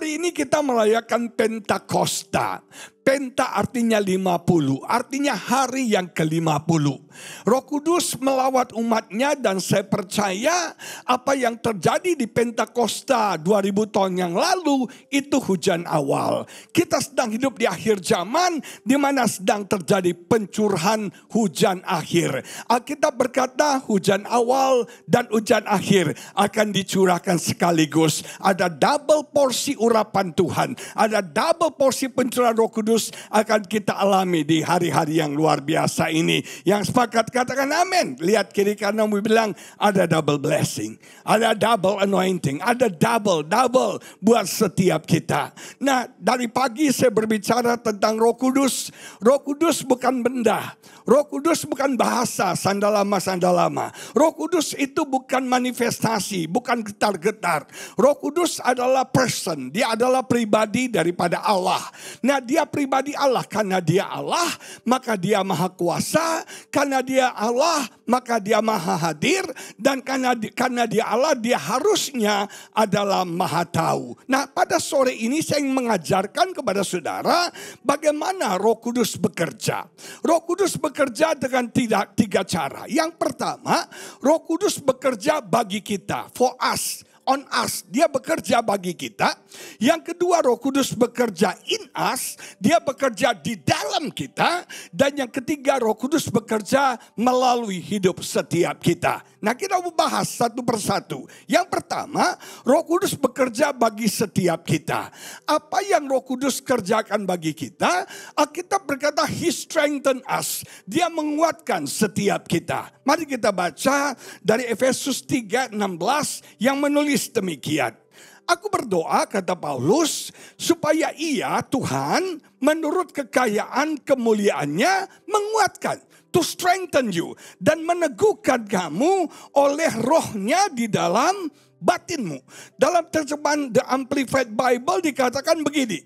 Hari ini kita merayakan Pentakosta. Penta artinya 50, artinya hari yang ke-50. Roh Kudus melawat umatnya dan saya percaya apa yang terjadi di Pentakosta 2000 tahun yang lalu itu hujan awal. Kita sedang hidup di akhir zaman di mana sedang terjadi pencurahan hujan akhir. Alkitab berkata hujan awal dan hujan akhir akan dicurahkan sekaligus. Ada double porsi urapan Tuhan, ada double porsi pencurahan Roh Kudus akan kita alami di hari-hari yang luar biasa ini. Yang sepakat katakan amin. Lihat kiri kananmu bilang ada double blessing, ada double anointing, ada double buat setiap kita. Nah, dari pagi saya berbicara tentang Roh Kudus. Roh Kudus bukan benda. Roh Kudus bukan bahasa sandalama. Roh Kudus itu bukan manifestasi, bukan getar-getar. Roh Kudus adalah person, dia adalah pribadi daripada Allah. Nah, dia pribadi Allah, karena dia Allah, maka dia maha kuasa. Karena dia Allah, maka dia maha hadir. Dan karena dia Allah, dia harusnya adalah maha tahu. Nah, pada sore ini saya ingin mengajarkan kepada saudara bagaimana Roh Kudus bekerja. Roh Kudus bekerja dengan tiga cara. Yang pertama, Roh Kudus bekerja bagi kita, for us. On us, dia bekerja bagi kita. Yang kedua, Roh Kudus bekerja in us, dia bekerja di dalam kita. Dan yang ketiga, Roh Kudus bekerja melalui hidup setiap kita. Nah, kita mau bahas satu persatu. Yang pertama, Roh Kudus bekerja bagi setiap kita. Apa yang Roh Kudus kerjakan bagi kita? Alkitab berkata, He strengthen us. Dia menguatkan setiap kita. Mari kita baca dari Efesus 3:16 yang menulis demikian. Aku berdoa, kata Paulus, supaya ia, Tuhan, menurut kekayaan kemuliaannya menguatkan, to strengthen you, dan meneguhkan kamu oleh rohnya di dalam batinmu. Dalam terjemahan The Amplified Bible dikatakan begini,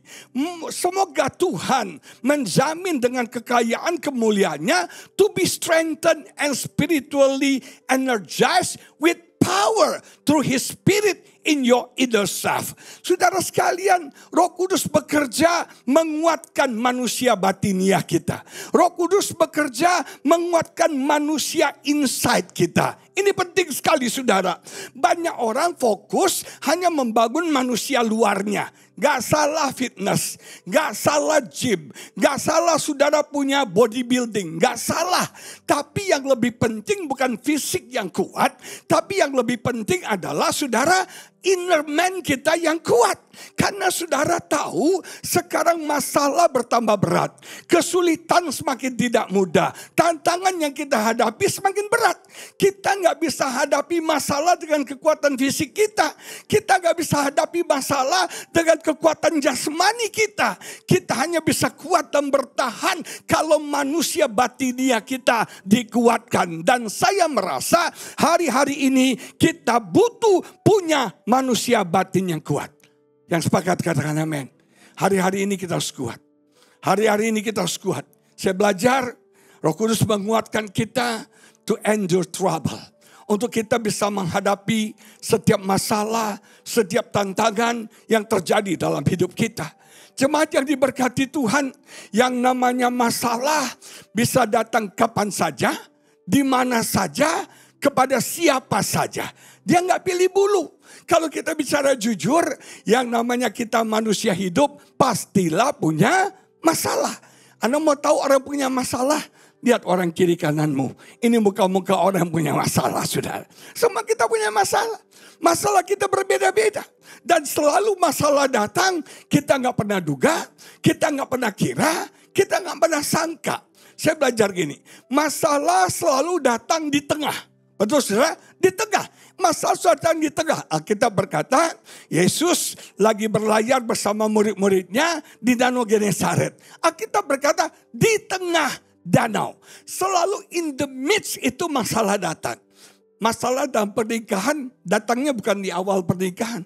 semoga Tuhan menjamin dengan kekayaan kemuliaannya to be strengthened and spiritually energized with power through His Spirit in your inner self. Saudara sekalian, Roh Kudus bekerja menguatkan manusia batiniah kita. Roh Kudus bekerja menguatkan manusia inside kita. Ini penting sekali saudara. Banyak orang fokus hanya membangun manusia luarnya. Gak salah fitness, gak salah gym, gak salah saudara punya bodybuilding, gak salah. Tapi yang lebih penting bukan fisik yang kuat, tapi yang lebih penting adalah saudara inner man kita yang kuat. Karena saudara tahu sekarang masalah bertambah berat, kesulitan semakin tidak mudah, tantangan yang kita hadapi semakin berat. Kita gak bisa hadapi masalah dengan kekuatan fisik kita. Kita gak bisa hadapi masalah dengan kekuatan jasmani kita. Kita hanya bisa kuat dan bertahan kalau manusia batinia kita dikuatkan. Dan saya merasa hari-hari ini kita butuh punya manusia batin yang kuat. Yang sepakat katakan amin. Hari-hari ini kita harus kuat. Hari-hari ini kita harus kuat. Saya belajar Roh Kudus menguatkan kita to endure trouble. Untuk kita bisa menghadapi setiap masalah, setiap tantangan yang terjadi dalam hidup kita. Jemaat yang diberkati Tuhan, yang namanya masalah bisa datang kapan saja, di mana saja, kepada siapa saja. Dia nggak pilih bulu. Kalau kita bicara jujur, yang namanya kita manusia hidup pastilah punya masalah. Anda mau tahu orang punya masalah? Lihat orang kiri kananmu. Ini muka-muka orang punya masalah, saudara. Semua kita punya masalah. Masalah kita berbeda-beda. Dan selalu masalah datang, kita nggak pernah duga, kita nggak pernah kira, kita nggak pernah sangka. Saya belajar gini, masalah selalu datang di tengah. Betul saudara? Di tengah. Masalah datang di tengah. Alkitab berkata, Yesus lagi berlayar bersama murid-muridnya di Danau Genesaret. Alkitab berkata, di tengah danau. Selalu in the midst itu masalah datang. Masalah dalam pernikahan datangnya bukan di awal pernikahan.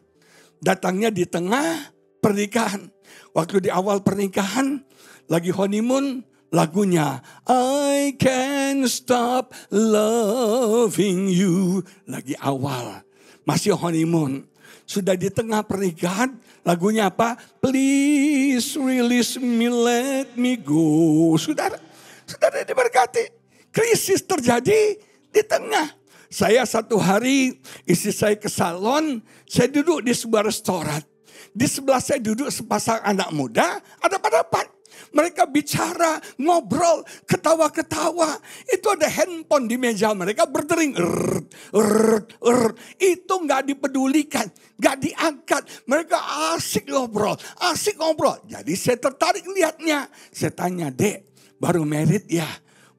Datangnya di tengah pernikahan. Waktu di awal pernikahan, lagi honeymoon, lagunya I can't stop loving you. Lagi awal, masih honeymoon. sudah di tengah pernikahan, lagunya apa? Please release me, let me go. Saudara diberkati. Krisis terjadi di tengah. Saya satu hari, istri saya ke salon, saya duduk di sebuah restoran. Di sebelah saya duduk sepasang anak muda, ada pada depan. Mereka bicara, ngobrol, ketawa-ketawa. Itu ada handphone di meja mereka berdering. Itu gak dipedulikan, gak diangkat. Mereka asik ngobrol. Jadi saya tertarik lihatnya. Saya tanya, Dek, baru married ya?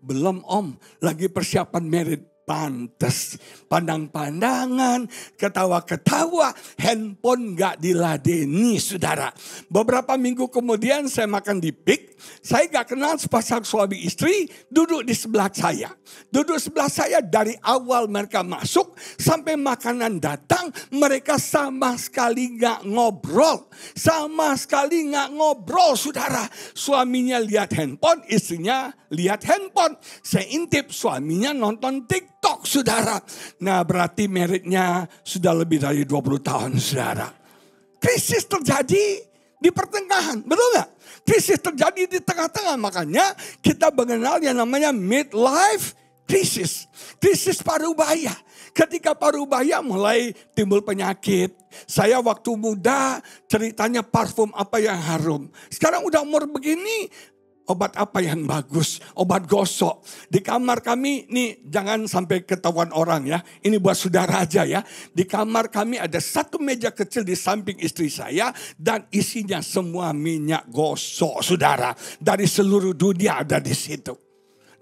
Belum om, lagi persiapan married. Pantes, pandang-pandangan, ketawa-ketawa, handphone gak diladeni, saudara. Beberapa minggu kemudian saya makan di PIK, saya gak kenal sepasang suami istri, duduk di sebelah saya. Duduk sebelah saya dari awal mereka masuk, sampai makanan datang, mereka sama sekali gak ngobrol. Sama sekali gak ngobrol, saudara. Suaminya lihat handphone, istrinya lihat handphone. Saya intip, suaminya nonton TikTok, saudara. Nah, berarti meritnya sudah lebih dari 20 tahun, saudara. Krisis terjadi di pertengahan, betul gak? Krisis terjadi di tengah-tengah, makanya kita mengenal yang namanya midlife crisis. Krisis paruh baya. Ketika paruh baya mulai timbul penyakit. Saya waktu muda ceritanya parfum apa yang harum. Sekarang udah umur begini, obat apa yang bagus? Obat gosok. Di kamar kami, nih jangan sampai ketahuan orang ya. Ini buat saudara aja ya. Di kamar kami ada satu meja kecil di samping istri saya. Dan isinya semua minyak gosok, saudara. Dari seluruh dunia ada di situ.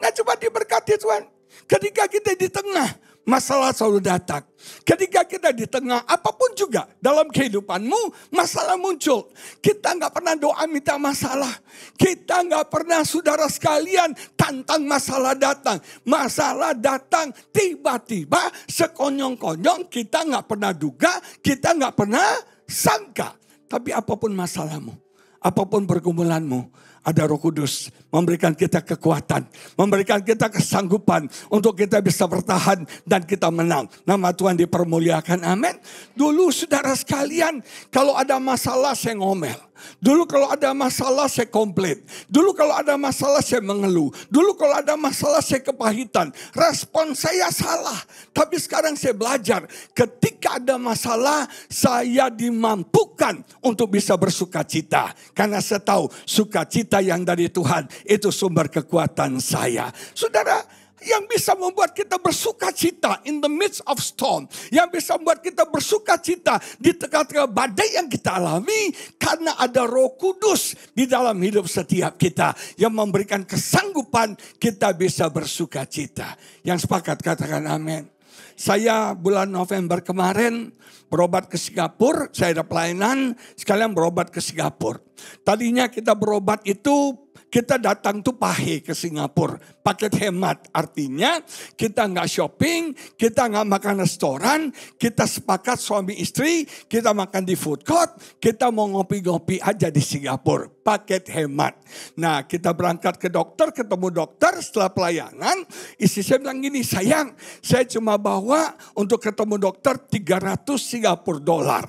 Nah, coba diberkati Tuhan. Ketika kita di tengah, masalah selalu datang. Ketika kita di tengah, apapun juga dalam kehidupanmu, masalah muncul. Kita gak pernah doa minta masalah. Kita gak pernah, saudara sekalian, tantang masalah datang. Masalah datang tiba-tiba, sekonyong-konyong, kita gak pernah duga, kita gak pernah sangka. Tapi apapun masalahmu, apapun pergumulanmu, ada Roh Kudus memberikan kita kekuatan, memberikan kita kesanggupan untuk kita bisa bertahan dan kita menang. Nama Tuhan dipermuliakan, amin. Dulu saudara sekalian, kalau ada masalah saya ngomel. Dulu kalau ada masalah saya komplain. Dulu kalau ada masalah saya mengeluh. Dulu kalau ada masalah saya kepahitan. Respon saya salah. Tapi sekarang saya belajar. Ketika ada masalah saya dimampukan untuk bisa bersukacita. Karena saya tahu sukacita yang dari Tuhan itu sumber kekuatan saya. Saudara, yang bisa membuat kita bersukacita in the midst of storm. Yang bisa membuat kita bersukacita di tengah-tengah badai yang kita alami. Karena ada Roh Kudus di dalam hidup setiap kita. Yang memberikan kesanggupan kita bisa bersukacita. Yang sepakat katakan amin. Saya bulan November kemarin berobat ke Singapura. Saya ada pelayanan sekalian berobat ke Singapura. Tadinya kita berobat itu kita datang tuh pahe ke Singapura. Paket hemat. Artinya kita nggak shopping, kita nggak makan restoran. Kita sepakat suami istri, kita makan di food court. Kita mau ngopi-ngopi aja di Singapura. Paket hemat. Nah, kita berangkat ke dokter, ketemu dokter setelah pelayanan. Istri saya bilang gini, sayang, saya cuma bawa untuk ketemu dokter 300 Singapura dolar.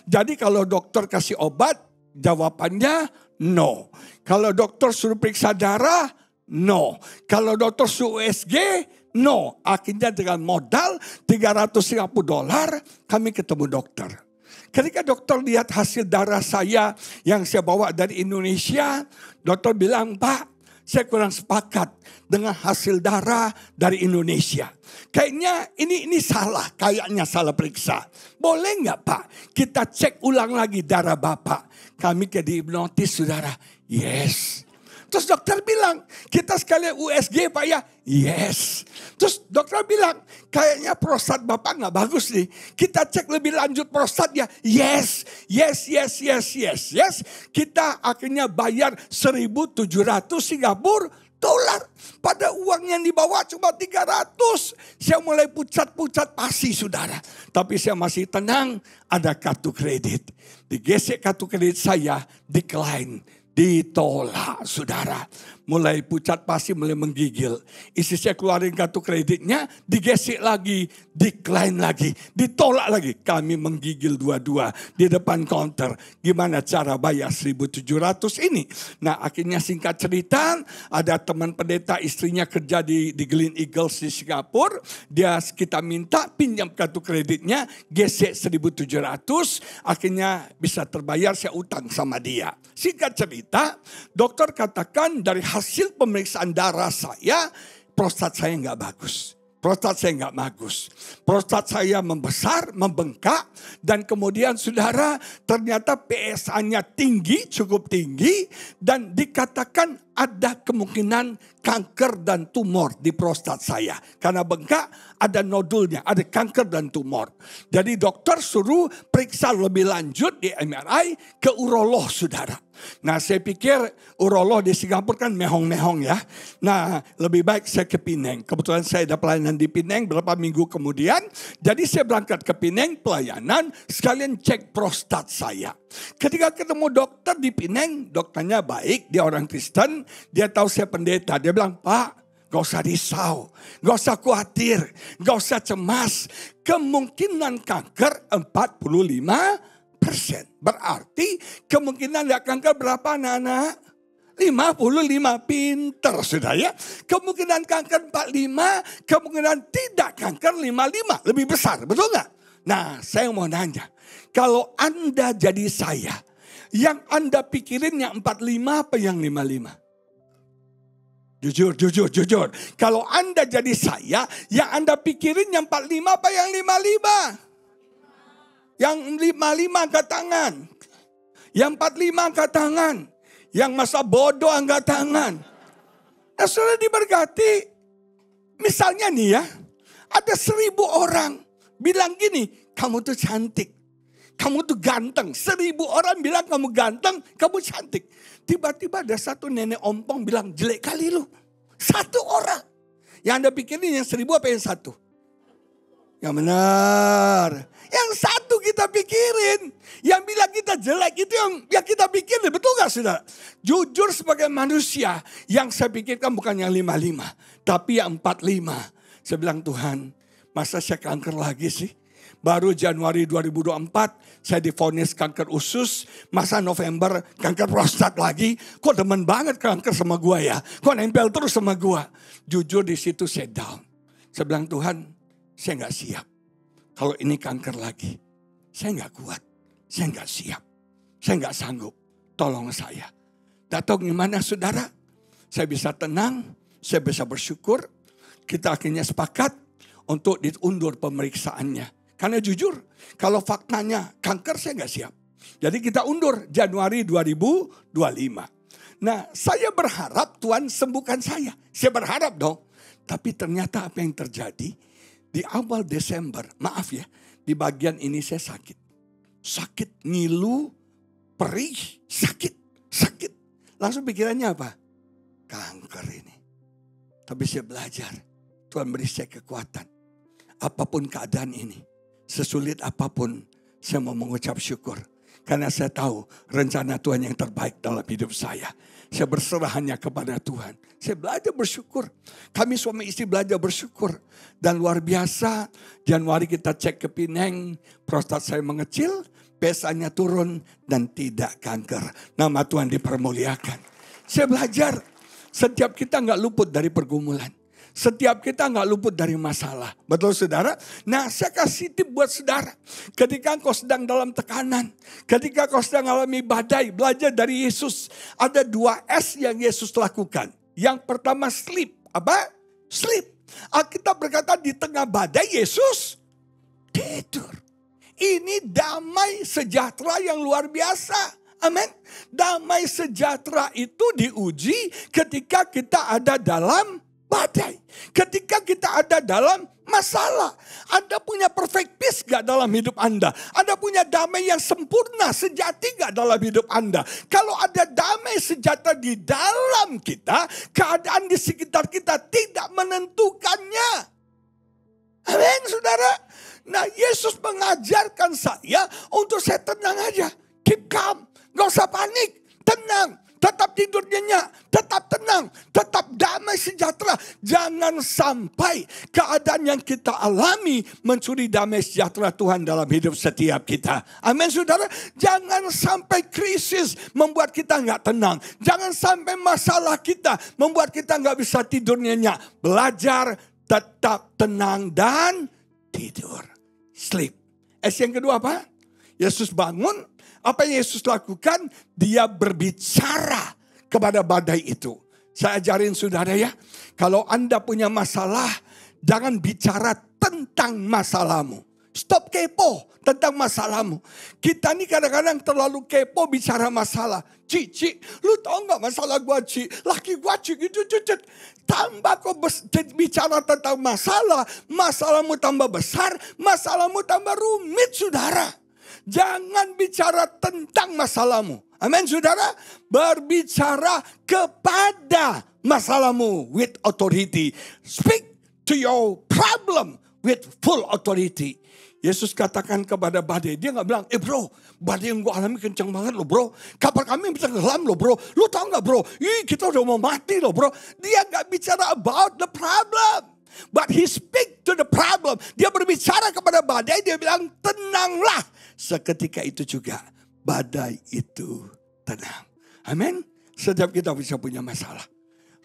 Jadi kalau dokter kasih obat, jawabannya no. Kalau dokter suruh periksa darah, no. Kalau dokter suruh USG, no. Akhirnya dengan modal 300 Singapura dolar, kami ketemu dokter. Ketika dokter lihat hasil darah saya yang saya bawa dari Indonesia, dokter bilang, Pak, saya kurang sepakat dengan hasil darah dari Indonesia. Kayaknya ini salah, kayaknya salah periksa. Boleh nggak Pak, kita cek ulang lagi darah Bapak. Kami ke dihipnotis saudara, yes. Terus dokter bilang, kita sekalian USG Pak ya, yes. Terus dokter bilang, kayaknya prostat Bapak nggak bagus nih. Kita cek lebih lanjut prostat ya, yes. Kita akhirnya bayar 1.700 Singapura dolar. Pada uang yang dibawa cuma 300. Saya mulai pucat-pucat pasti saudara. Tapi saya masih tenang, ada kartu kredit. Digesek kartu kredit saya, decline. Ditolak saudara. mulai pucat pasi, mulai menggigil. Istri saya keluarin kartu kreditnya, digesek lagi, decline lagi, ditolak lagi. Kami menggigil dua-dua di depan counter. Gimana cara bayar 1.700 ini? Nah akhirnya singkat cerita, ada teman pendeta istrinya kerja di Glen Eagles di Singapura. Kita minta pinjam kartu kreditnya, gesek 1.700, akhirnya bisa terbayar, saya utang sama dia. Singkat cerita, dokter katakan dari hasil pemeriksaan darah saya, prostat saya nggak bagus. Prostat saya nggak bagus. Prostat saya membesar, membengkak. Dan kemudian saudara, ternyata PSA-nya tinggi, cukup tinggi. Dan dikatakan ada kemungkinan kanker dan tumor di prostat saya. Karena bengkak, ada nodulnya, ada kanker dan tumor. Jadi dokter suruh periksa lebih lanjut di MRI ke urolog saudara. Nah saya pikir urolog di Singapura kan mehong-mehong ya. Nah lebih baik saya ke Penang. Kebetulan saya ada pelayanan di Penang beberapa minggu kemudian. Jadi saya berangkat ke Penang pelayanan sekalian cek prostat saya. Ketika ketemu dokter di Penang, dokternya baik, dia orang Kristen. Dia tahu saya pendeta. Dia bilang, Pak, gak usah risau, gak usah khawatir, gak usah cemas. Kemungkinan kanker 45%. Berarti kemungkinan tidak kanker berapa anak-anak? 55, pinter sudah ya. Kemungkinan kanker 45, kemungkinan tidak kanker 55, lebih besar, betul nggak? Nah saya mau nanya, kalau Anda jadi saya, yang Anda pikirin yang 45 apa yang 55? Jujur. Kalau Anda jadi saya, yang Anda pikirin yang 45 apa yang 55? Yang 55 angkat tangan. Yang 45 angkat tangan. Yang masa bodoh angkat tangan. Nah sudah diberkati. Misalnya nih ya, ada 1.000 orang bilang gini, kamu tuh cantik. Kamu tuh ganteng. 1.000 orang bilang kamu ganteng, kamu cantik. Tiba-tiba ada satu nenek ompong bilang jelek kali lu. Satu orang. Yang Anda pikirin yang 1.000 apa yang satu? Yang benar. Yang satu kita pikirin. Yang bilang kita jelek itu yang kita pikirin. Betul gak saudara? Jujur sebagai manusia. Yang saya pikirkan bukan yang 55. Tapi yang 45. Saya bilang Tuhan, masa saya kanker lagi sih? Baru Januari 2024 saya divonis kanker usus. Masa November kanker prostat lagi. Kok demen banget kanker sama gua ya? Kok nempel terus sama gua? Jujur di situ saya down. Saya bilang Tuhan, saya gak siap. Kalau ini kanker lagi, saya gak kuat. Saya gak siap. Saya gak sanggup. Tolong saya. Tak tahu gimana saudara. Saya bisa tenang. Saya bisa bersyukur. Kita akhirnya sepakat untuk diundur pemeriksaannya. Karena jujur, kalau faktanya kanker saya gak siap. Jadi kita undur Januari 2025. Nah saya berharap Tuhan sembuhkan saya. Saya berharap dong. Tapi ternyata apa yang terjadi? Di awal Desember, maaf ya, di bagian ini saya sakit. Sakit, ngilu, perih, sakit. Langsung pikirannya apa? Kanker ini. Tapi saya belajar, Tuhan beri saya kekuatan. Apapun keadaan ini, sesulit apapun, saya mau mengucap syukur. Karena saya tahu rencana Tuhan yang terbaik dalam hidup saya. Saya berserah hanya kepada Tuhan. Saya belajar bersyukur. Kami suami istri belajar bersyukur. Dan luar biasa, Januari kita cek ke Penang, prostat saya mengecil, PSA-nya turun dan tidak kanker. Nama Tuhan dipermuliakan. Saya belajar, setiap kita gak luput dari pergumulan. Setiap kita gak luput dari masalah. Betul saudara? Nah saya kasih tip buat saudara. Ketika kau sedang dalam tekanan. Ketika kau sedang alami badai. Belajar dari Yesus. Ada 2 S yang Yesus lakukan. Yang pertama sleep. Apa? Sleep. Alkitab berkata di tengah badai Yesus tidur. Ini damai sejahtera yang luar biasa. Amin. Damai sejahtera itu diuji ketika kita ada dalam badai. Ketika kita ada dalam masalah. Anda punya perfect peace gak dalam hidup Anda? Anda punya damai yang sempurna, sejati gak dalam hidup Anda? Kalau ada damai sejahtera di dalam kita, keadaan di sekitar kita tidak menentukannya. Amin saudara. Nah Yesus mengajarkan saya untuk saya tenang aja. Keep calm. Gak usah panik. Tenang. tetap tidur nyenyak, tetap tenang, tetap damai sejahtera. Jangan sampai keadaan yang kita alami mencuri damai sejahtera Tuhan dalam hidup setiap kita. Amin saudara. Jangan sampai krisis membuat kita nggak tenang. Jangan sampai masalah kita membuat kita nggak bisa tidur nyenyak. Belajar tetap tenang dan tidur. Sleep. Yang kedua apa? Yesus bangun. Apa yang Yesus lakukan? Dia berbicara kepada badai itu. Saya ajarin saudara ya. Kalau Anda punya masalah, jangan bicara tentang masalahmu. Stop kepo tentang masalahmu. Kita nih kadang-kadang terlalu kepo bicara masalah. Ci, lu tau gak masalah gua Ci? Laki gua Ci gitu. Tambah kau bicara tentang masalah. Masalahmu tambah besar. Masalahmu tambah rumit saudara. Jangan bicara tentang masalahmu. Amin saudara. Berbicara kepada masalahmu with authority. Speak to your problem with full authority. Yesus katakan kepada badai. Dia gak bilang, bro, badai yang gue alami kencang banget loh bro. Kapal kami bisa tenggelam loh bro. Lu tau gak bro, kita udah mau mati loh bro. Dia gak bicara about the problem. But he speak to the problem. Dia berbicara kepada badai. Dia bilang tenanglah. Seketika itu juga badai itu tenang. Amin. Setiap kita bisa punya masalah.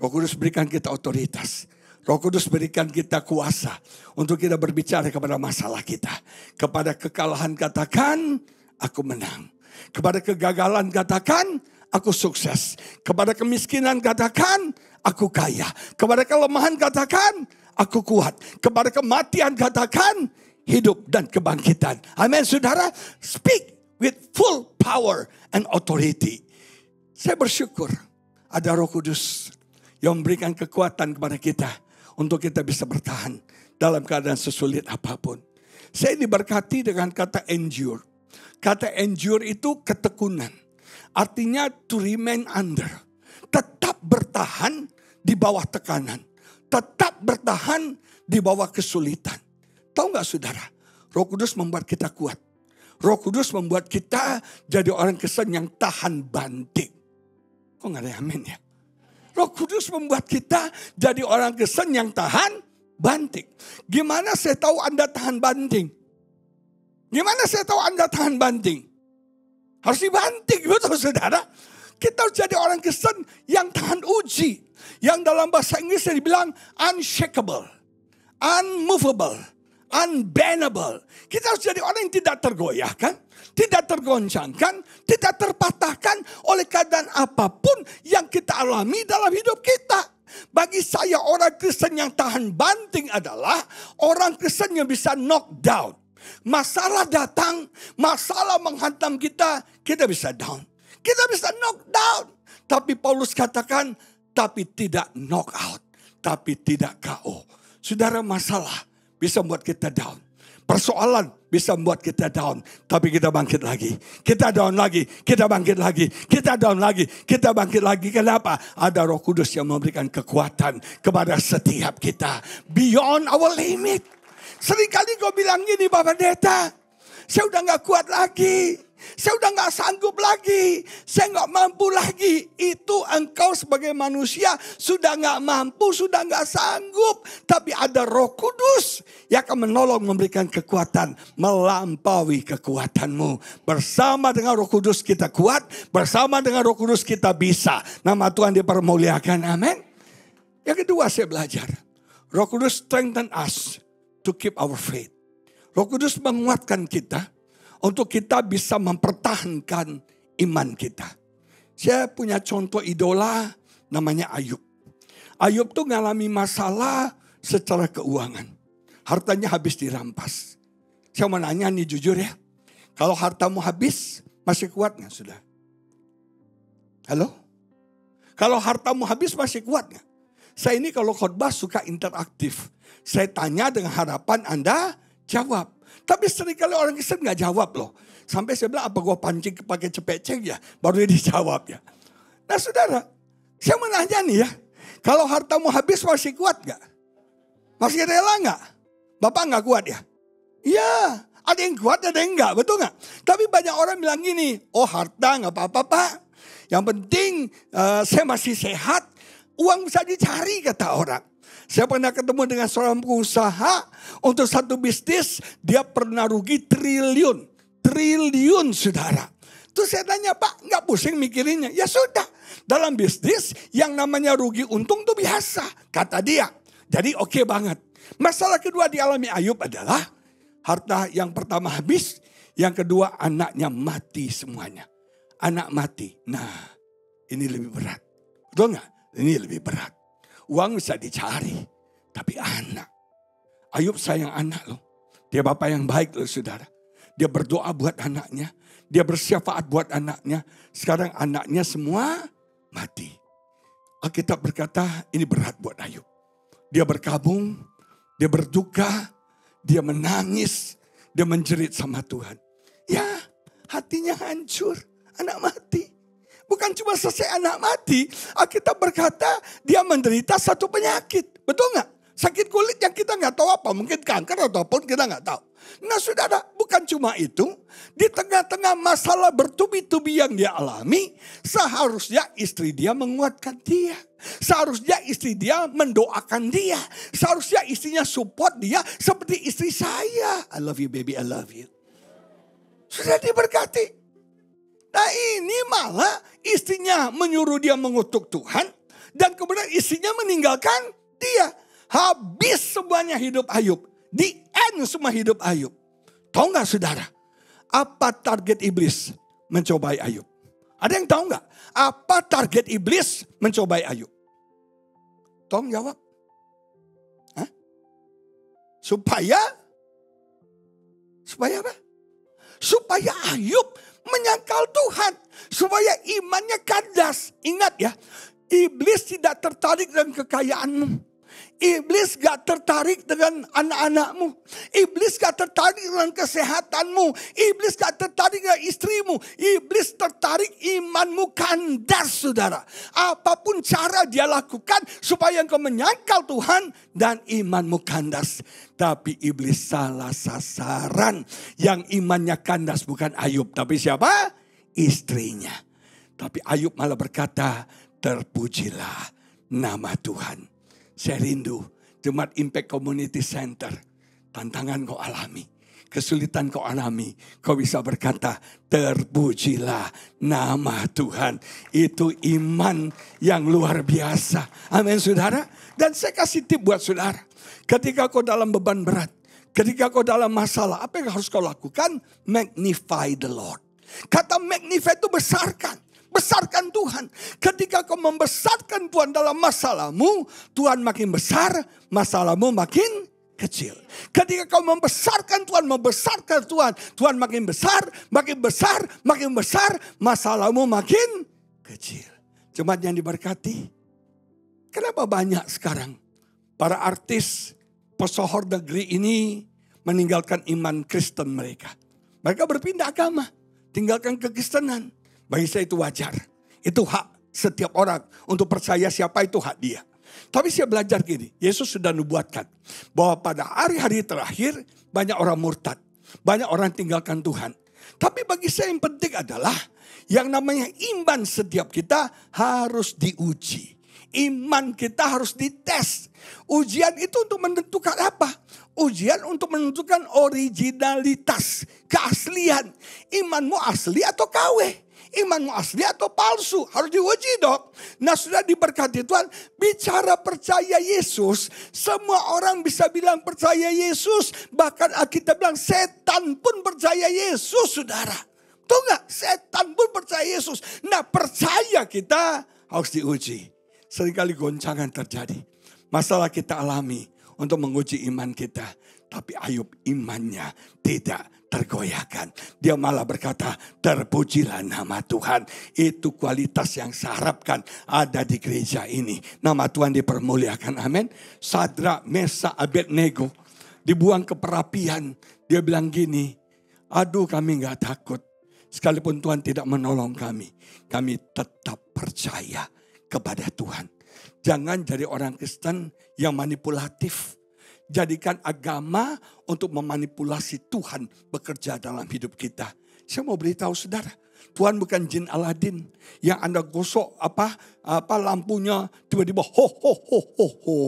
Roh Kudus berikan kita otoritas. Roh Kudus berikan kita kuasa untuk kita berbicara kepada masalah kita. Kepada kekalahan katakan, aku menang. Kepada kegagalan katakan, aku sukses. Kepada kemiskinan katakan, aku kaya. Kepada kelemahan katakan, aku kuat. Kepada kematian katakan, hidup dan kebangkitan. Amin saudara. Speak with full power and authority. Saya bersyukur ada Roh Kudus yang memberikan kekuatan kepada kita untuk kita bisa bertahan dalam keadaan sesulit apapun. Saya diberkati dengan kata endure. Kata endure itu ketekunan. Artinya to remain under. Tetap bertahan di bawah tekanan. Tetap bertahan di bawah kesulitan. Tahu gak saudara? Roh Kudus membuat kita kuat. Roh Kudus membuat kita jadi orang Kristen yang tahan banting. Kok gak ada amin ya? Roh Kudus membuat kita jadi orang Kristen yang tahan banting. Gimana saya tahu Anda tahan banting? Gimana saya tahu Anda tahan banting? Harus dibanting, betul saudara. Kita harus jadi orang Kristen yang tahan uji. Yang dalam bahasa Inggris dibilang unshakable, unmovable, unbendable. Kita harus jadi orang yang tidak tergoyahkan, tidak tergoncangkan, tidak terpatahkan oleh keadaan apapun yang kita alami dalam hidup kita. Bagi saya orang Kristen yang tahan banting adalah orang Kristen yang bisa knock down. Masalah datang, masalah menghantam kita, kita bisa down. Kita bisa knock down. Tapi Paulus katakan, tapi tidak knock out, tapi tidak KO. Saudara, masalah bisa membuat kita down. Persoalan bisa membuat kita down. Tapi kita bangkit lagi. Kita down lagi. Kita bangkit lagi. Kita down lagi. Kita bangkit lagi. Kenapa? Ada Roh Kudus yang memberikan kekuatan kepada setiap kita. Beyond our limit. Seringkali kau bilang gini, Bapak Pendeta, saya udah gak kuat lagi. Saya udah gak sanggup lagi. Saya gak mampu lagi. Itu engkau sebagai manusia sudah gak mampu, sudah gak sanggup. Tapi ada Roh Kudus yang akan menolong, memberikan kekuatan melampaui kekuatanmu. Bersama dengan Roh Kudus kita kuat. Bersama dengan Roh Kudus kita bisa. Nama Tuhan dipermuliakan. Amin. Yang kedua saya belajar. Roh Kudus strengthen us to keep our faith. Roh Kudus menguatkan kita untuk kita bisa mempertahankan iman kita. Saya punya contoh idola namanya Ayub. Ayub tuh ngalami masalah secara keuangan. Hartanya habis dirampas. Saya mau nanya nih jujur ya. Kalau hartamu habis, masih kuat gak sudah? Halo? Kalau hartamu habis masih kuat gak? Saya ini kalau khotbah suka interaktif. Saya tanya dengan harapan Anda jawab. Tapi seringkali orang Kristen gak jawab loh. Sampai saya bilang, apa gue pancing pakai cepecek ya? Baru dia dijawab ya. Nah saudara, saya mau nanya nih ya. Kalau hartamu habis masih kuat gak? Masih rela gak? Bapak gak kuat ya? Iya, ada yang kuat ada yang enggak, betul gak? Tapi banyak orang bilang gini, oh harta gak apa-apa Pak. Yang penting saya masih sehat, uang bisa dicari kata orang. Saya pernah ketemu dengan seorang pengusaha untuk satu bisnis, dia pernah rugi triliun saudara. Terus saya tanya, Pak nggak pusing mikirinnya? Ya sudah, dalam bisnis yang namanya rugi untung itu biasa, kata dia. Jadi oke banget. Masalah kedua dialami Ayub adalah harta yang pertama habis, yang kedua anaknya mati semuanya. Anak mati, nah ini lebih berat. Betul nggak? Ini lebih berat. Uang bisa dicari, tapi anak. Ayub sayang anak loh. Dia bapak yang baik loh saudara. Dia berdoa buat anaknya. Dia bersyafaat buat anaknya. Sekarang anaknya semua mati. Alkitab berkata ini berat buat Ayub. Dia berkabung, dia berduka, dia menangis, dia menjerit sama Tuhan. Ya, hatinya hancur, anak mati. Bukan cuma selesai anak mati, Alkitab berkata dia menderita satu penyakit. Betul nggak? Sakit kulit yang kita nggak tahu apa, mungkin kanker ataupun kita nggak tahu. Nah saudara, bukan cuma itu, di tengah-tengah masalah bertubi-tubi yang dia alami, seharusnya istri dia menguatkan dia. Seharusnya istri dia mendoakan dia. Seharusnya istrinya support dia seperti istri saya. I love you baby, I love you. Sudah diberkati. Nah ini malah istrinya menyuruh dia mengutuk Tuhan. Dan kemudian istrinya meninggalkan dia. Habis semuanya hidup Ayub. Di end semua hidup Ayub. Tahu gak saudara? Apa target iblis mencobai Ayub? Ada yang tahu gak? Apa target iblis mencobai Ayub? Tolong jawab. Hah? Supaya apa? Supaya Ayub menyangkal Tuhan. Supaya imannya kandas. Ingat ya, iblis tidak tertarik dengan kekayaanmu. Iblis gak tertarik dengan anak-anakmu. Iblis gak tertarik dengan kesehatanmu. Iblis gak tertarik dengan istrimu. Iblis tertarik imanmu kandas saudara. Apapun cara dia lakukan supaya engkau menyangkal Tuhan dan imanmu kandas. Tapi iblis salah sasaran. Yang imannya kandas bukan Ayub. Tapi siapa? Istrinya. Tapi Ayub malah berkata, terpujilah nama Tuhan. Saya rindu Jemaat Impact Community Center. Tantangan kau alami, kesulitan kau alami. Kau bisa berkata, terpujilah nama Tuhan. Itu iman yang luar biasa. Amin saudara. Dan saya kasih tip buat saudara. Ketika kau dalam beban berat, ketika kau dalam masalah, apa yang harus kau lakukan? Magnify the Lord. Kata magnify itu besarkan. Besarkan Tuhan. Ketika kau membesarkan Tuhan dalam masalahmu, Tuhan makin besar, masalahmu makin kecil. Ketika kau membesarkan Tuhan, Tuhan makin besar, makin besar, makin besar, masalahmu makin kecil. Jemaat yang diberkati, kenapa banyak sekarang para artis pesohor negeri ini meninggalkan iman Kristen mereka? Mereka berpindah agama, tinggalkan kekristenan. Bagi saya itu wajar. Itu hak setiap orang untuk percaya siapa itu hak dia. Tapi saya belajar gini. Yesus sudah nubuatkan bahwa pada hari-hari terakhir banyak orang murtad. Banyak orang tinggalkan Tuhan. Tapi bagi saya yang penting adalah yang namanya iman setiap kita harus diuji. Iman kita harus dites. Ujian itu untuk menentukan apa? Ujian untuk menentukan originalitas, keaslian. Imanmu asli atau KW? Imanmu asli atau palsu? Harus diuji dong. Nah sudah diberkati Tuhan. Bicara percaya Yesus. Semua orang bisa bilang percaya Yesus. Bahkan Alkitab bilang setan pun percaya Yesus saudara. Tuh gak? Setan pun percaya Yesus. Nah percaya kita harus diuji. Seringkali goncangan terjadi. Masalah kita alami untuk menguji iman kita. Tapi Ayub imannya tidak tergoyahkan. Dia malah berkata, terpujilah nama Tuhan. Itu kualitas yang saya harapkan ada di gereja ini. Nama Tuhan dipermuliakan, amin. Sadrak, Mesak, Abednego dibuang ke perapian. Dia bilang gini, aduh kami gak takut. Sekalipun Tuhan tidak menolong kami tetap percaya kepada Tuhan. Jangan jadi orang Kristen yang manipulatif. Jadikan agama untuk memanipulasi Tuhan bekerja dalam hidup kita. Saya mau beritahu saudara, Tuhan bukan jin Aladin yang Anda gosok lampunya tiba-tiba ho ho ho ho ho.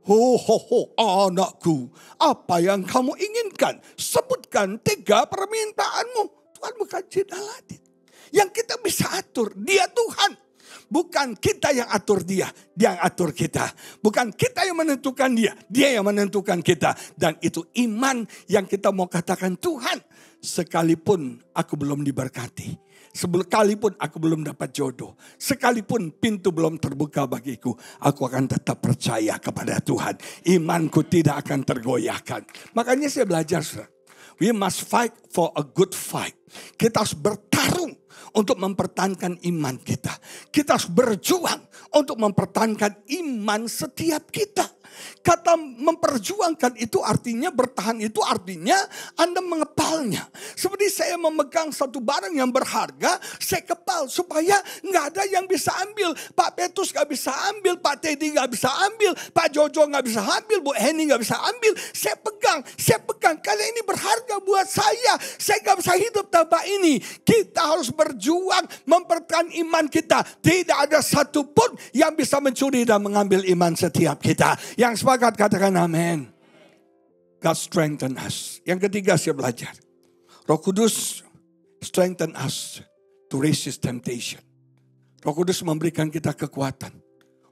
Ho ho ho, anakku, apa yang kamu inginkan? Sebutkan 3 permintaanmu. Tuhan bukan jin Aladin. Yang kita bisa atur, dia Tuhan. Bukan kita yang atur dia yang atur kita. Bukan kita yang menentukan dia yang menentukan kita. Dan itu iman yang kita mau katakan, Tuhan, sekalipun aku belum diberkati, sekalipun aku belum dapat jodoh, sekalipun pintu belum terbuka bagiku, aku akan tetap percaya kepada Tuhan. Imanku tidak akan tergoyahkan. Makanya saya belajar, we must fight for a good fight. Kita harus bertarung untuk mempertahankan iman kita. Kita harus berjuang untuk mempertahankan iman setiap kita. Kata memperjuangkan itu artinya, bertahan itu artinya Anda mengepalnya. Seperti saya memegang satu barang yang berharga, saya kepal supaya nggak ada yang bisa ambil. Pak Petrus nggak bisa ambil, Pak Teddy nggak bisa ambil, Pak Jojo nggak bisa ambil, Bu Henny nggak bisa ambil. Saya pegang karena ini berharga buat saya. Saya nggak bisa hidup tanpa ini. Kita harus berjuang mempertahankan iman kita. Tidak ada satupun yang bisa mencuri dan mengambil iman setiap kita. Yang sepakat katakan amin. God strengthen us. Yang ketiga saya belajar, Roh Kudus strengthen us to resist temptation. Roh Kudus memberikan kita kekuatan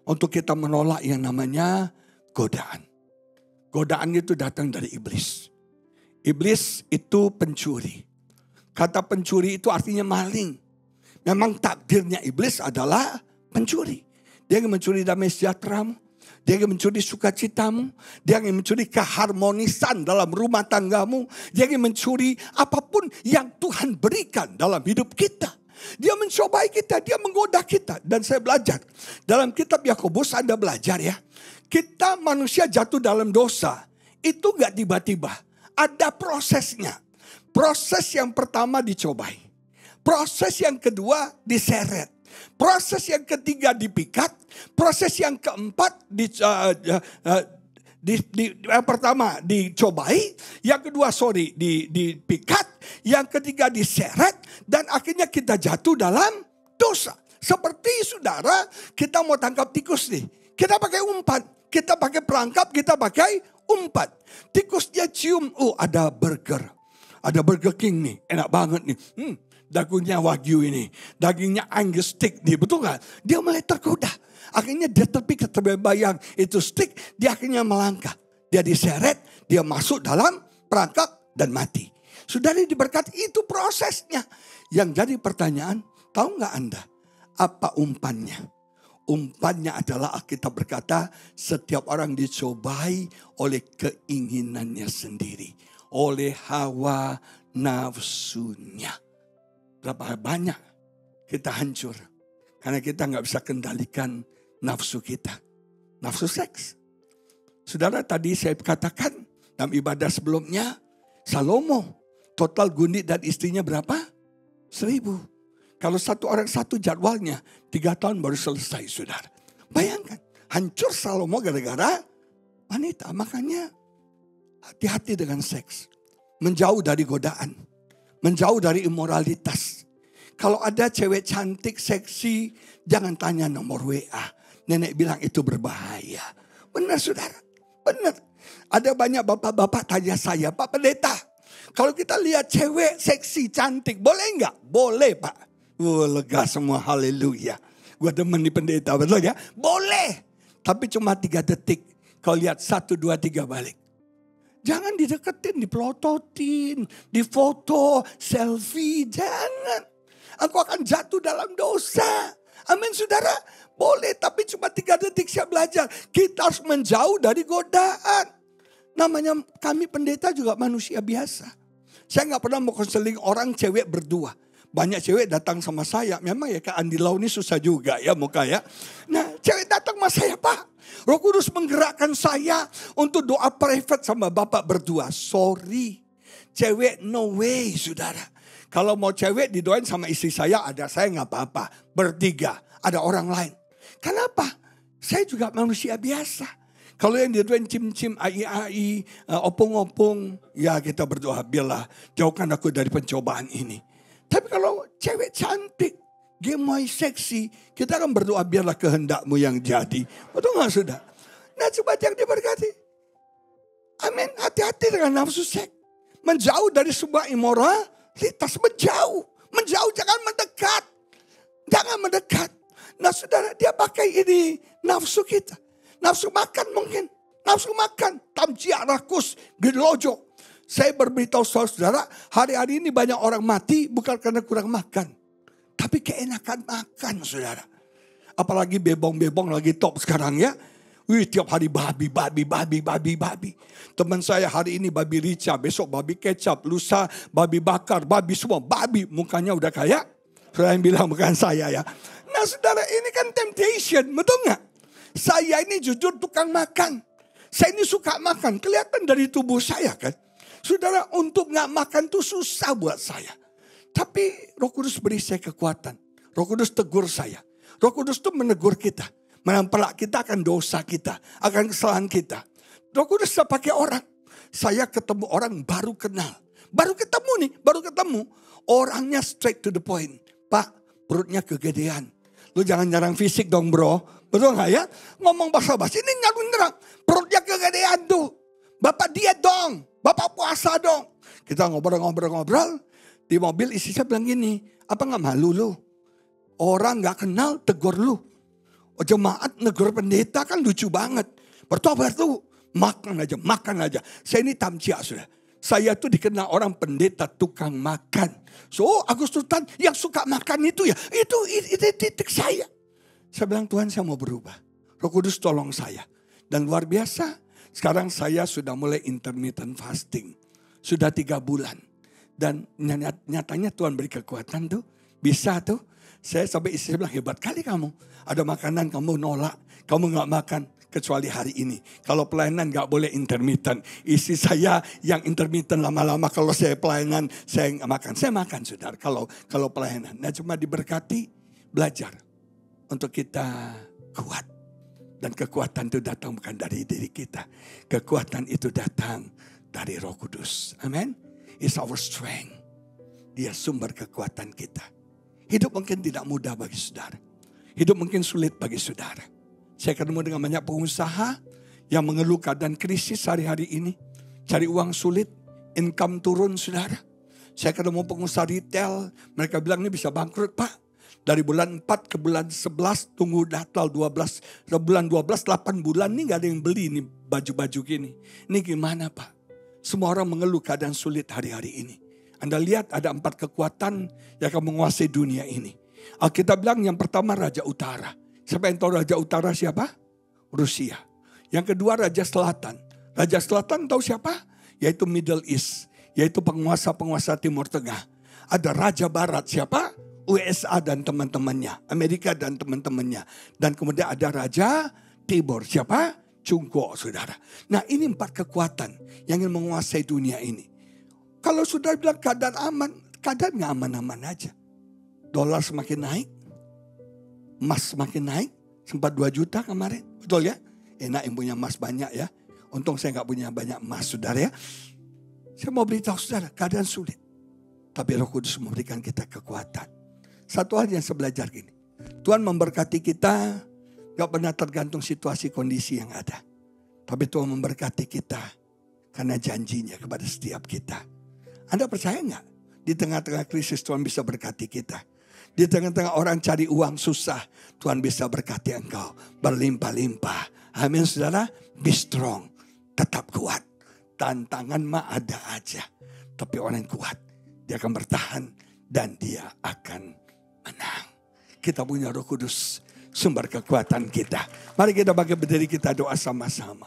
untuk kita menolak yang namanya godaan. Godaan itu datang dari iblis. Iblis itu pencuri. Kata pencuri itu artinya maling. Memang takdirnya iblis adalah pencuri. Dia ingin mencuri damai sejahteramu. Dia ingin mencuri sukacitamu. Dia ingin mencuri keharmonisan dalam rumah tanggamu. Dia ingin mencuri apapun yang Tuhan berikan dalam hidup kita. Dia mencobai kita, dia menggoda kita. Dan saya belajar, dalam kitab Yakobus Anda belajar ya. Kita manusia jatuh dalam dosa, itu gak tiba-tiba. Ada prosesnya. Proses yang pertama dicobai. Proses yang kedua diseret. Proses yang ketiga dipikat. Proses yang keempat yang pertama dicobai, yang kedua dipikat, yang ketiga diseret, dan akhirnya kita jatuh dalam dosa. Seperti saudara, kita mau tangkap tikus nih, kita pakai umpan, kita pakai perangkap, kita pakai umpan. Tikusnya cium, ada burger King nih, enak banget nih. Dagingnya Wagyu ini, dagingnya Angus steak nih, betul gak? Dia mulai tergoda. Akhirnya dia terbayang itu stick, dia akhirnya melangkah. Dia diseret, dia masuk dalam perangkap dan mati. Saudara diberkati, itu prosesnya. Yang jadi pertanyaan, tahu gak Anda apa umpannya? Umpannya adalah Alkitab berkata, setiap orang dicobai oleh keinginannya sendiri. Oleh hawa nafsunya. Berapa banyak kita hancur. Karena kita gak bisa kendalikan nafsu kita. Nafsu seks. Saudara, tadi saya katakan dalam ibadah sebelumnya, Salomo total gunit dan istrinya berapa? 1.000. Kalau satu orang satu jadwalnya 3 tahun baru selesai, saudara. Bayangkan, hancur Salomo gara-gara wanita. Makanya hati-hati dengan seks. Menjauh dari godaan. Menjauh dari immoralitas. Kalau ada cewek cantik, seksi, jangan tanya nomor WA. Nenek bilang itu berbahaya. Benar saudara, benar. Ada banyak bapak-bapak tanya saya, Pak Pendeta, kalau kita lihat cewek seksi, cantik, boleh enggak? Boleh Pak. Lega semua, haleluya. Gue demen di pendeta, betul ya? Boleh. Tapi cuma 3 detik. Kau lihat 1, 2, 3 balik. Jangan dideketin, dipelototin, difoto, selfie, jangan. Aku akan jatuh dalam dosa. Amin saudara. Boleh, tapi cuma 3 detik saya belajar. Kita harus menjauh dari godaan. Namanya kami pendeta juga manusia biasa. Saya gak pernah mau konseling orang cewek berdua. Banyak cewek datang sama saya. Memang ya Kak Andi Lau ini susah juga ya muka ya. Nah cewek datang sama saya, Pak. Roh Kudus menggerakkan saya untuk doa private sama bapak berdua. Sorry. Cewek no way saudara. Kalau mau cewek didoain sama istri saya, ada saya gak apa-apa. Bertiga, ada orang lain. Kenapa? Saya juga manusia biasa. Kalau yang didoain cim-cim, ai-ai, opung-opung, ya kita berdoa, biarlah jauhkan aku dari pencobaan ini. Tapi kalau cewek cantik, gemoy seksi, kita akan berdoa biarlah kehendakmu yang jadi. Betul gak sudah? Nah coba jangan diberkati. Amin. Hati-hati dengan nafsu seks. Menjauh dari sebuah imoralitas. Menjauh, jangan mendekat. Jangan mendekat. Nah saudara, dia pakai ini nafsu kita. Nafsu makan mungkin. Nafsu makan. Tamjia, rakus, gelojo. Saya berberitahu saudara, hari-hari ini banyak orang mati bukan karena kurang makan. Tapi keenakan makan saudara. Apalagi bebong-bebong lagi top sekarang ya. Wih, tiap hari babi. Teman saya hari ini babi rica, besok babi kecap, lusa babi bakar, babi semua. Babi, mukanya udah kayak. Saya yang bilang bukan saya ya. Nah saudara, ini kan temptation, betul gak? Saya ini jujur tukang makan. Saya ini suka makan, kelihatan dari tubuh saya kan. Saudara, untuk gak makan tuh susah buat saya. Tapi Roh Kudus beri saya kekuatan. Roh Kudus tegur saya. Roh Kudus tuh menegur kita. Menampelak kita akan dosa kita. Akan kesalahan kita. Roh Kudus saya pakai orang. Saya ketemu orang baru kenal. Baru ketemu. Orangnya straight to the point. Pak, perutnya kegedean. Lu jangan nyerang fisik dong bro. Betul gak ya? Ngomong basa-basi ini nyerang. Perutnya kegedean tuh. Bapak diet dong. Bapak puasa dong. Kita ngobrol. Di mobil istri saya bilang gini. Apa gak malu lu? Orang gak kenal tegur lu. Jemaat negur pendeta kan lucu banget. Bertobat lu. Makan aja. Saya ini tamcia sudah. Saya tuh dikenal orang pendeta tukang makan. So Agustusan yang suka makan itu ya. Itu titik saya. Saya bilang Tuhan saya mau berubah. Roh Kudus tolong saya. Dan luar biasa. Sekarang saya sudah mulai intermittent fasting. Sudah 3 bulan. Dan nyatanya Tuhan beri kekuatan tuh. Bisa tuh. Saya sampai istri bilang hebat kali kamu. Ada makanan kamu nolak. Kamu gak makan. Kecuali hari ini. Kalau pelayanan gak boleh intermittent. Istri saya yang intermittent lama-lama. Kalau saya pelayanan saya gak makan. Saya makan saudara kalau pelayanan. Nah cuma diberkati belajar. Untuk kita kuat. Dan kekuatan itu datang bukan dari diri kita. Kekuatan itu datang dari Roh Kudus. Amin. It's our strength. Dia sumber kekuatan kita. Hidup mungkin tidak mudah bagi saudara. Hidup mungkin sulit bagi saudara. Saya ketemu dengan banyak pengusaha yang mengeluh keadaan krisis hari-hari ini. Cari uang sulit, income turun saudara. Saya ketemu pengusaha retail, mereka bilang ini bisa bangkrut Pak. Dari bulan 4 ke bulan 11 tunggu Natal 12. Bulan 12 8 bulan nih gak ada yang beli nih baju-baju gini. Ini gimana Pak? Semua orang mengeluh keadaan sulit hari-hari ini. Anda lihat ada 4 kekuatan yang akan menguasai dunia ini. Alkitab bilang yang pertama Raja Utara. Siapa yang tahu Raja Utara siapa? Rusia. Yang kedua Raja Selatan. Raja Selatan tahu siapa? Yaitu Middle East. Yaitu penguasa-penguasa Timur Tengah. Ada Raja Barat siapa? USA dan teman-temannya. Amerika dan teman-temannya. Dan kemudian ada Raja Timur. Siapa? Cungko saudara. Nah ini 4 kekuatan yang ingin menguasai dunia ini. Kalau sudah bilang keadaan aman. Keadaan gak aman-aman aja. Dolar semakin naik. Emas semakin naik. Sempat 2 juta kemarin. Betul ya? Enak yang punya emas banyak ya. Untung saya gak punya banyak emas saudara ya. Saya mau beritahu saudara keadaan sulit. Tapi Roh Kudus memberikan kita kekuatan. Satu hal yang saya belajar gini. Tuhan memberkati kita gak pernah tergantung situasi kondisi yang ada. Tapi Tuhan memberkati kita karena janjinya kepada setiap kita. Anda percaya gak? Di tengah-tengah krisis Tuhan bisa berkati kita. Di tengah-tengah orang cari uang susah. Tuhan bisa berkati engkau. Berlimpah-limpah. Amin saudara. Be strong. Tetap kuat. Tantangan mah ada aja. Tapi orang yang kuat. Dia akan bertahan. Dan dia akan menang. Kita punya Roh Kudus. Sumber kekuatan kita. Mari kita bagi berdiri kita doa sama-sama.